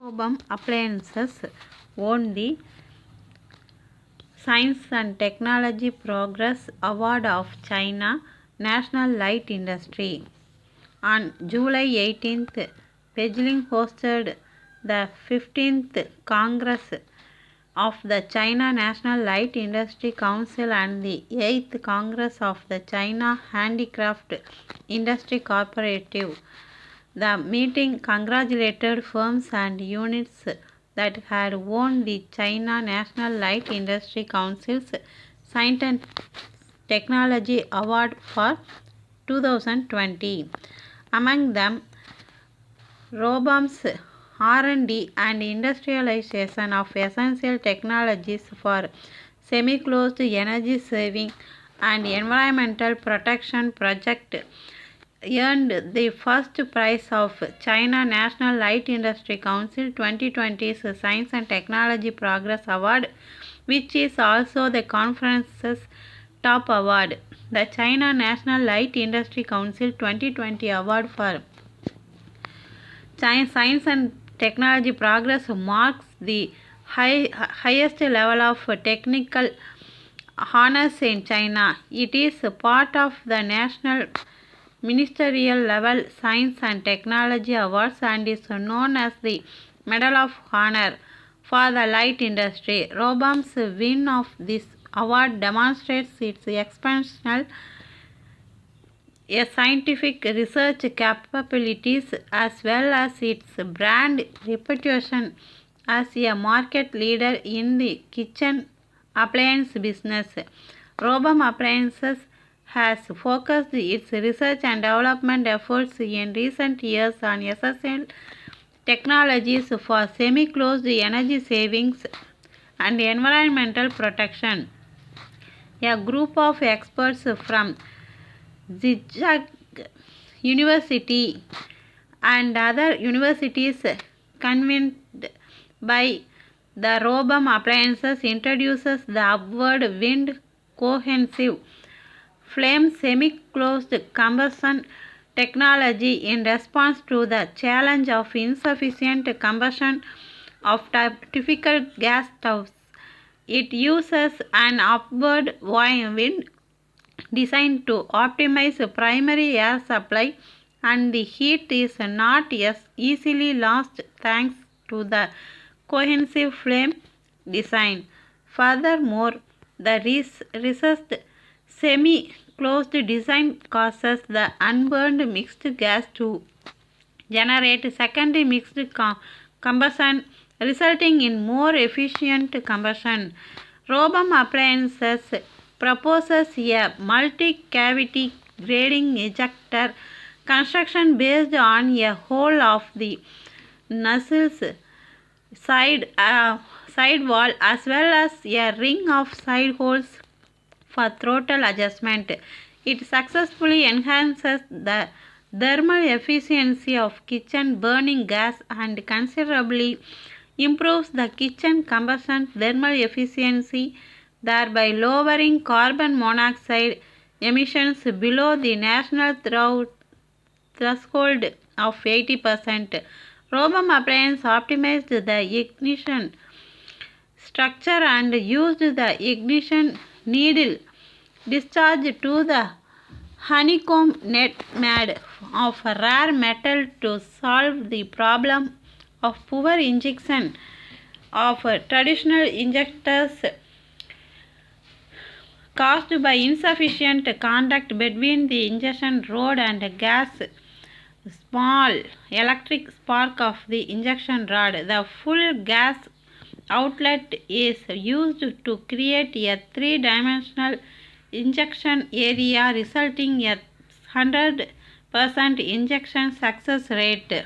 Robum Appliances won the Science and Technology Progress Award of China National Light Industry. On July 18th, Beijing hosted the 15th Congress of the China National Light Industry Council and the 8th Congress of the China Handicraft Industry Cooperative. The meeting congratulated firms and units that had won the China National Light Industry Council's Science and Technology Award for 2020. Among them, Robum's R&D and industrialization of essential technologies for semi-closed energy saving and environmental protection project earned the first prize of China National Light Industry Council 2020's Science and Technology Progress Award, which is also the conference's top award. The China National Light Industry Council 2020 Award for Science and Technology Progress marks the highest level of technical honors in China. It is part of the national ministerial level Science and Technology Awards and is known as the Medal of Honor for the light industry. Robum's win of this award demonstrates its exceptional scientific research capabilities as well as its brand reputation as a market leader in the kitchen appliance business. Robum Appliances has focused its research and development efforts in recent years on essential technologies for semi-closed energy savings and environmental protection. A group of experts from Zhejiang University and other universities convened by the Robum Appliances introduces the upward wind cohesive flame semi-closed combustion technology in response to the challenge of insufficient combustion of typical gas stoves. It uses an upward wind designed to optimize primary air supply, and the heat is not as easily lost thanks to the cohesive flame design. Furthermore, the recessed semi-closed design causes the unburned mixed gas to generate secondary mixed combustion, resulting in more efficient combustion. Robum Appliances proposes a multi-cavity grading ejector construction based on a hole of the nozzle's side wall as well as a ring of side holes for throttle adjustment. It successfully enhances the thermal efficiency of kitchen burning gas and considerably improves the kitchen combustion thermal efficiency, thereby lowering carbon monoxide emissions below the national threshold of 80%. Robum Appliance optimized the ignition structure and used the ignition needle discharge to the honeycomb net made of rare metal to solve the problem of poor injection of traditional injectors caused by insufficient contact between the injection rod and gas small electric spark of the injection rod. The full gas outlet is used to create a three-dimensional injection area, resulting in a 100% injection success rate.